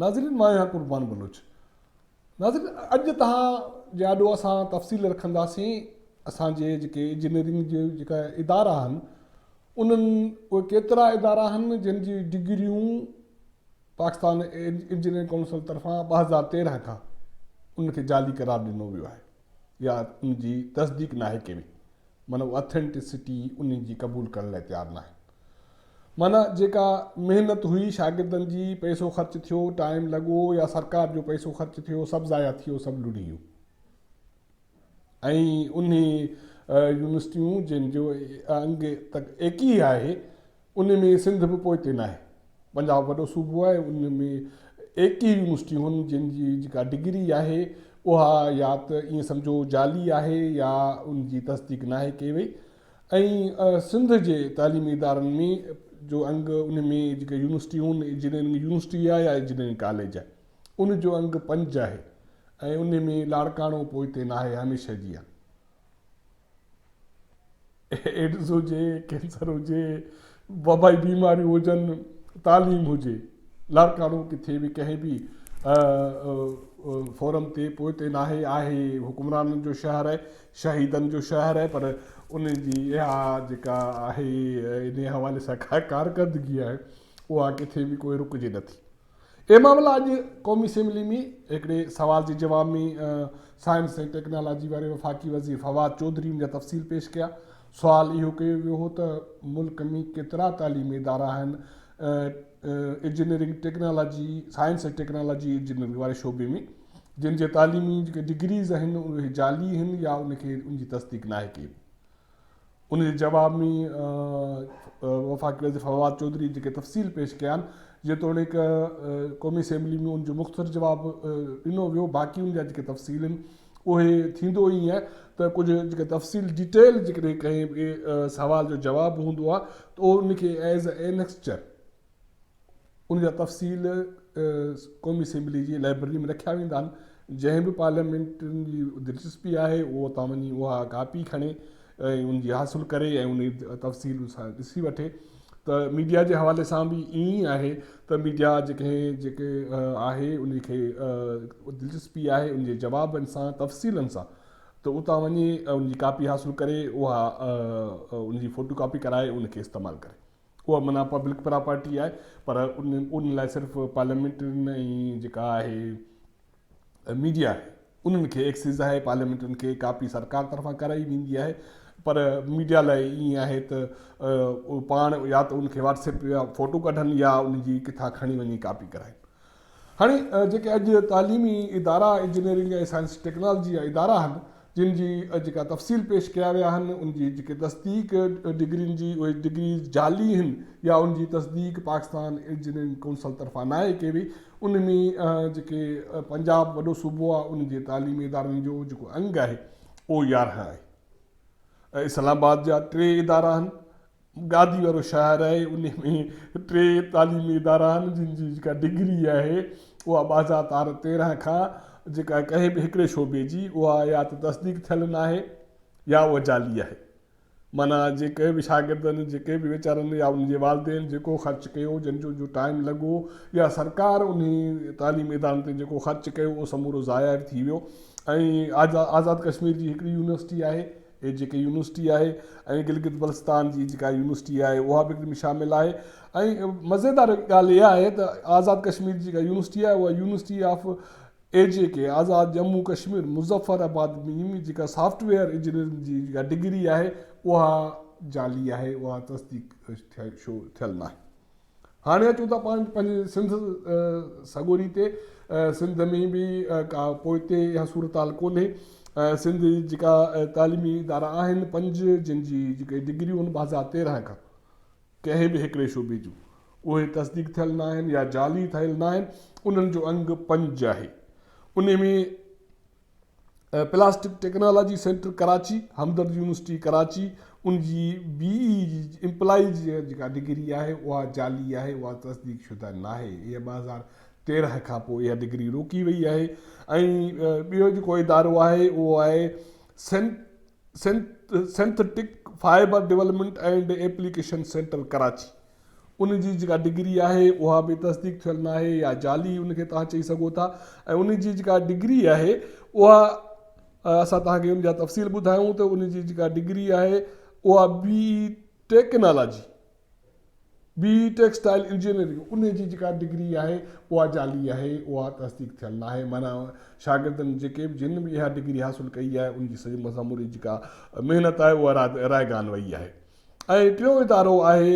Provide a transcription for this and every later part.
नाज़रीन, मां आहियां कुर्बान बलोच। नाज़रीन, अॼु तव्हां ॾाढो असां तफ़सील रखंदासीं असांजे जेके इंजीनियरिंग जे जेका इदारा आहिनि उन्हनि उहे केतिरा इदारा आहिनि जिन जी डिग्रियूं पाकिस्तान इंजीनियरिंग काउंसिल तरफ़ां 2013 खां उनखे जाली करार ॾिनो वियो आहे या उनजी तस्दीक नाहे के में, माना ऑथेंटिसिटी उन जी क़बूल करण लाइ तयारु न आहे। माना जेका महिनत हुई शागिर्दनि जी, पैसो ख़र्च थियो, टाइम लॻो या सरकार जो पैसो ख़र्च थियो, सभु ज़ाया थियो, सभु लुड़ी वियो। ऐं उन यूनिवर्सिटियूं जिन जो अंग तक एक ई आहे उन में सिंध बि पोइते न आहे। पंजाब वॾो सूबो आहे, उन में एक ई यूनिवर्सिटियूं आहिनि जिन जी जेका डिग्री आहे उहा या त ईअं सम्झो जाली आहे या उन जी तस्दीक न आहे कई वई। ऐं सिंध जे तालीमी इदारनि में जो अंग उन में जेके यूनिवर्सिटियूं आहिनि, इंजीनियरिंग यूनिवर्सिटी आहे या इंजीनियरिंग कॉलेज आहे, उन जो अंग 5 आहे ऐं उन में लाड़काणो पोइते न आहे, हमेशह जी आहे। एड्स हुजे, कैंसर हुजे, वबाई बीमारियूं हुजनि, तालीम हुजे, लाड़काणो किथे बि कंहिं बि फोरम ते पोइते न आहे। आहे हुकुमराननि जो शहर आहे, शहीदनि जो शहर आहे, पर उन जी इहा जेका आहे इन हवाले सां कारकर्दगी आहे उहा किथे बि कोई रुकिजे नथी। ए मामला अॼु क़ौमी असेंबली में हिकिड़े सवाल जे जवाब में साइंस ऐं टेक्नोलॉजी वारे वफ़ाक़ी वज़ीर फवाद चौधरी जा तफ़सील पेश कया। सुवाल इहो कयो वियो हो त मुल्क में केतिरा तालीमी इदारा आहिनि इंजीनियरिंग टेक्नोलॉजी, साइंस ऐं टेक्नोलॉजी इंजीनियरिंग वारे शोबे में जिन जे तालीमी जेके डिग्रीज़ आहिनि उहे जाली आहिनि या उनखे उनजी तस्दीक न आहे कई। उन जे जवाब में वफ़ाक़ी वज़ीर फवाद चौधरी जेके तफ़सील पेश कया आहिनि, जेतोणीकि क़ौमी असेंबली में उनजो मुख़्तसर जवाबु ॾिनो वियो, बाक़ी उन जा जेके तफ़सील आहिनि उहे थींदो ई आहे त कुझु जेके तफ़सील डिटेल जेकॾहिं कंहिं ॿिए सवाल जो जवाबु हूंदो आहे त उहो उनखे एज़ अ एनेक्स्चर उनजा तफ़सील क़ौमी असेंबली जी लाइब्रेरी में रखिया वेंदा आहिनि। जंहिं बि पार्लियामेंटनि जी दिलचस्पी आहे उहो उतां वञी उहा कापी खणे ऐं उनजी हासिलु करे ऐं उन तफ़सील सां ॾिसी वठे। त मीडिया जे हवाले सां बि ईअं ई आहे त मीडिया जेके आहे उनखे दिलचस्पी आहे उनजे जवाबनि सां तफ़सीलनि सां, त उतां वञी उनजी कापी हासिलु करे उहा उनजी फ़ोटो कापी कराए उनखे इस्तेमालु करे। उहा माना पब्लिक प्रॉपर्टी आहे, पर उन लाइ सिर्फ़ु पार्लियामेंटनि ऐं जेका आहे मीडिया आहे उन्हनि खे एक्सेस आहे। पार्लियामेंटनि खे कापी सरकार तरफ़ां कराई वेंदी आहे, पर मीडिया लाइ ईअं आहे त पाण या त उनखे व्हाट्सएप या फ़ोटो कढनि या उनजी किथां खणी वञी कापी कराइनि। हाणे जेके अॼु तालीमी इदारा इंजीनियरिंग ऐं साइंस टेक्नोलॉजी जा इदारा आहिनि जिन जी जेका तफ़सील पेश कया विया आहिनि उनजी जेके तस्दीक डिग्रियुनि जी उहे डिग्री जाली आहिनि या उनजी तस्दीक पाकिस्तान इंजीनियरिंग काउंसिल तरफ़ां न आहे कई वई। उन में जेके पंजाब वॾो सूबो आहे उन जे तालीमी इदारनि जो जेको अंग आहे उहो 11 आहे। इस्लामाबाद जा 3 इदारा आहिनि, गादी वारो शहर आहे, उन में 3 तालीमी इदारा आहिनि जिन जी जेका डिग्री आहे उहा 2013 खां जेका कंहिं बि हिकिड़े शोबे जी उहा या त तस्दीक थियल न आहे या उहा जाली आहे। माना जेके बि शागिर्दनि जेके बि वीचारनि या उनजे वालिदेन जेको ख़र्चु कयो, जो टाइम लॻो या सरकार उन तालीमी इदारनि ते जेको ख़र्चु कयो उहो समूरो ज़ाया थी वियो। ऐं आज़ाद कश्मीर जी हिकिड़ी यूनिवर्सिटी आहे जेके यूनिवर्सिटी आहे, ऐं गिलगित बल्तिस्तान जी जेका यूनिवर्सिटी आहे उहा बि में शामिलु आहे। ऐं मज़ेदार ॻाल्हि इहा आहे त आज़ाद कश्मीर जी जेका यूनिवर्सिटी आहे उहा यूनिवर्सिटी ऑफ AJK आज़ाद जम्मू कश्मीर मुज़फ़राबाद में जेका सॉफ्टवेयर इंजीनियरिंग जी जेका डिग्री आहे उहा जाली आहे, उहा तस्दीक थियल न आहे। हाणे अचूं था पंहिंजे सिंध सगोरी ते। सिंध में बि का पोइते इहा सूरत हाल कोन्हे। सिंध जेका तालीमी इदारा आहिनि 5 जिन जी जेके डिग्रियूं आहिनि 2013 खां कंहिं बि हिकिड़े शोबे जूं उहे तस्दीक थियल न आहिनि या जाली ठहियल न आहिनि। उन्हनि जो अंग 5 आहे। उन में प्लास्टिक टेक्नोलॉजी सेंटर कराची, हमदर्द यूनिवर्सिटी कराची, उनजी BE इम्प्लाई जी जेका डिग्री आहे उहा जाली आहे, उहा तस्दीक शुदा न आहे। इहा 2013 खां पोइ इहा डिग्री रोकी वई आहे। ऐं ॿियो जेको इदारो आहे उहो आहे synthetic fibre development and application centre Karachi. उन जी जेका डिग्री आहे उहा बि तस्दीक थियल न आहे या जाली उनखे तव्हां चई सघो था। ऐं उन जी जेका डिग्री आहे उहा असां तव्हांखे उन जा तफ़सील ॿुधायूं त उन जी जेका डिग्री आहे उहा बी टेक्सटाइल इंजीनियरिंग उन जी जेका डिग्री आहे उहा जाली आहे, उहा तस्दीक थियल न आहे। माना शागिर्दनि जेके बि जिन बि इहा डिग्री हासिलु कई आहे उनजी सॼी मज़मूरी जेका महिनत आहे उहा रायगान वई आहे। ऐं टियों इदारो आहे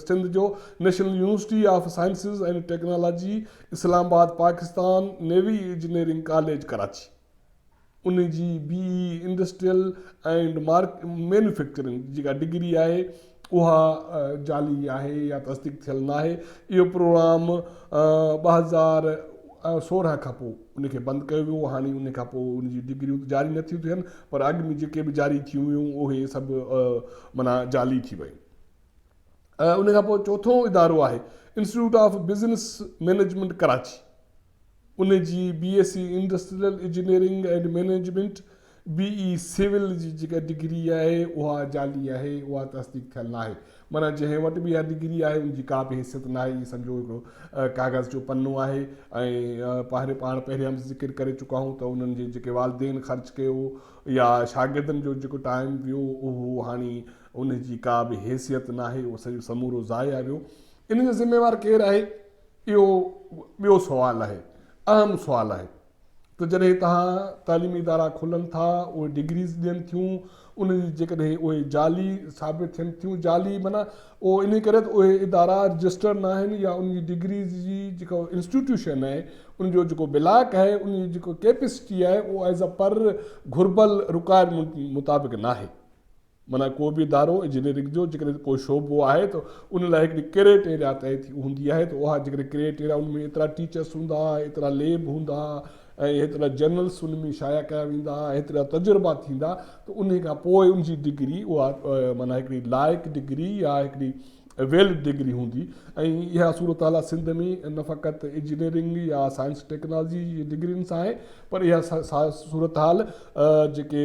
सिंध जो national university of sciences and technology Islamabad Pakistan navy engineering college Karachi. उन जी बी इंडस्ट्रियल एंड मैन्युफैक्चरिंग जेका डिग्री आहे उहा जाली आहे या तस्दीक थियल न आहे। इहो प्रोग्राम 2016 खां पोइ उनखे बंदि कयो वियो। हाणे उन खां पोइ उनजी डिग्रियूं जारी नथियूं थियनि, पर अॻु में जेके बि जारी थियूं हुयूं उहे सभु माना जाली थी वियूं। उन खां पोइ चोथों इदारो आहे institute of business management Karachi. उन जी BSc industrial engineering and management BE civil जी जेका डिग्री आहे उहा जाली आहे, उहा तस्दीक थियल न आहे। माना जंहिं वटि बि इहा डिग्री आहे उनजी का बि हैसियत न आहे। सम्झो हिकिड़ो कागज़ जो पनो आहे ऐं पाण पहिरियां बि ज़िक्र करे चुका आहियूं त उन्हनि जे जेके वालिदेन ख़र्चु कयो या शागिर्दनि जो जेको टाइम वियो उहो हाणे उन जी का बि हैसियत न आहे, उहो सॼो समूरो ज़ाया वियो। इन जो ज़िम्मेवार केरु आहे, इहो ॿियो सुवालु आहे, अहम सुवालु आहे। त जॾहिं तव्हां तालीमी इदारा खुलनि था, उहे डिग्रीज़ ॾियनि थियूं, उन जी जेकॾहिं उहे जाली साबित थियनि थियूं, जाली माना उहो इन करे त उहे इदारा रजिस्टर्ड न आहिनि या उन जी डिग्रीज़ जी जेको इंस्टीट्यूशन आहे उनजो जेको ब्लॉक आहे उन जी जेको कैपेसिटी आहे उहो एज़ अ पर घुर्बल रिक्वायरमेंट मुताबिक़ न आहे। माना को बि इदारो इंजीनियरिंग जो जेकॾहिं कोई शोबो आहे त उन लाइ हिकिड़ी क्राइटेरिया तय थी हूंदी आहे, त उहा जेकॾहिं क्राइटेरिया उन में एतिरा टीचर्स हूंदा, एतिरा लैब हूंदा ऐं हेतिरा जर्नल्स उन में शाया कया वेंदा, हेतिरा तजुर्बा थींदा, त उन खां पोइ उनजी डिग्री उहा माना हिकिड़ी लाइक़ डिग्री या हिकिड़ी वैलिड डिग्री हूंदी। ऐं इहा सूरत हाल सिंध में न फ़क़ति इंजीनियरिंग या साइंस टेक्नोलॉजी जी डिग्रियुनि सां आहे, पर इहा सूरत हाल जेके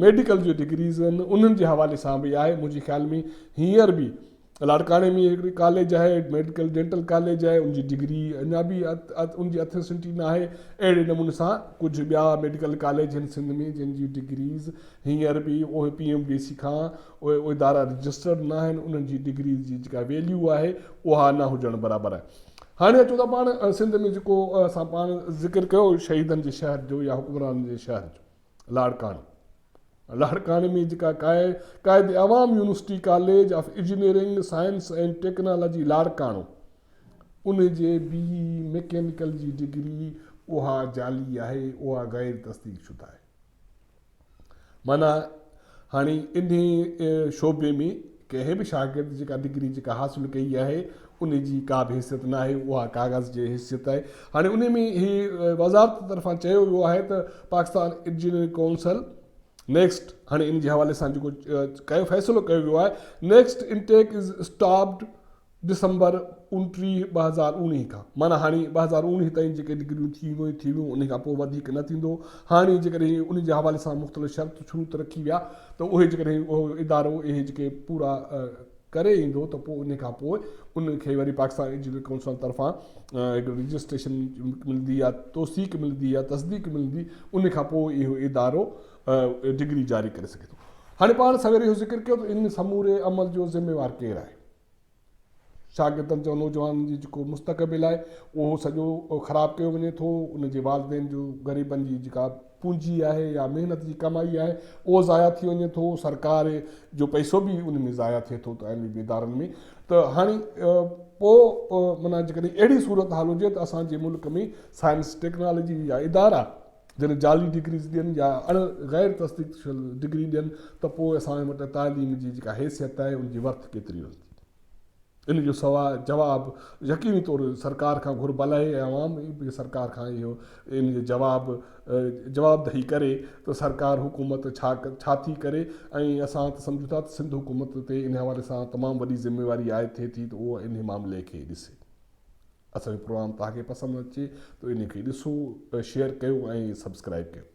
मेडिकल जी डिग्रीज़ आहिनि उन्हनि जे हवाले सां बि आहे। मुंहिंजे ख़्याल में हींअर बि लाड़काणे में हिकिड़ी कॉलेज आहे, मेडिकल डेंटल कॉलेज आहे, उनजी डिग्री अञा बि उनजी अथेंटिसिटी न आहे। अहिड़े नमूने सां कुझु ॿिया मेडिकल कॉलेज आहिनि सिंध में जंहिंजी डिग्रीज़ हींअर बि उहे PMDC खां उहे इदारा रजिस्टर्ड न आहिनि, उन्हनि जी डिग्री जी जेका वैल्यू आहे उहा न हुजणु बराबरि आहे। हाणे अचो था पाण सिंध में जेको असां पाण ज़िक्र कयो शहीदनि जे शहर जो या हुक्मरान जे शहर जो लाड़काणे में जेका क़ाइद अवाम university college of engineering science and technology Larkana, उन जे BE मैकेनिकल जी डिग्री उहा जाली आहे, उहा गैर तस्दीक शुदा आहे। माना हाणे इन शोबे में कंहिं बि शागिर्द जेका डिग्री जेका हासिलु कई आहे उन जी का बि हैसियत न आहे, उहा कागज़ जी हैसियत आहे। हाणे उन में ही वज़ारत तरफ़ां चयो वियो आहे त पाकिस्तान इंजीनियरिंग काउंसिल नेक्स्ट, हाणे इन जे हवाले सां जेको कयो फ़ैसिलो कयो वियो आहे, next intake is stopped December 29, 2019 खां। माना हाणे 2019 ताईं जेके डिग्रियूं थी वियूं उन खां पोइ वधीक न थींदो। हाणे जेकॾहिं उन जे हवाले सां मुख़्तलिफ़ शर्त शरूत रखी विया त उहे जेकॾहिं उहो इदारो इहे जेके पूरा करे ईंदो त पोइ उन खां पोइ उनखे वरी पाकिस्तान इंजीनियरिंग काउंसिल तरफ़ां हिकिड़ो रजिस्ट्रेशन मिलंदी या तौसीक़ मिलंदी या तस्दीक मिलंदी, उन खां पोइ इहो इदारो डिग्री जारी करे सघे थो। हाणे पाण सवेर इहो ज़िक्र कयो त इन समूरे अमल जो ज़िम्मेवार केरु आहे। शागिर्दनि जो नौजवाननि जी जेको मुस्तक़बिल आहे उहो सॼो ख़राबु कयो वञे थो। उन जे वालिदेन जो ग़रीबनि जी जेका पूंजी आहे या महिनत जी कमाई आहे उहो ज़ाया थी वञे थो। सरकार जो पैसो बि उन में ज़ाया थिए थो तइलीमी इदारनि में। त हाणे पोइ माना जेकॾहिं अहिड़ी सूरत हाल हुजे त असांजे मुल्क में साइंस टेक्नोलॉजी जा इदारा जॾहिं जाली डिग्रीज़ ॾियनि या गैर तस्दीक डिग्री ॾियनि त पोइ असांजे वटि तालीम जी जेका हैसियत आहे उनजी वर्थ केतिरी हूंदी। इन जो जवाबु यकीनी तौरु सरकार खां घुर्बल आहे ऐं अवाम बि सरकार खां इहो इन जो जवाबदही करे त सरकार हुकूमत छा थी करे। ऐं असां त सम्झूं था त सिंध हुकूमत ते इन हवाले सां तमामु वॾी ज़िम्मेवारी आहे थिए थी त उहो इन मामले खे ॾिसे। असांजो प्रोग्राम तव्हांखे पसंदि अचे त इन खे ॾिसो, शेयर कयो ऐं सब्सक्राइब कयो।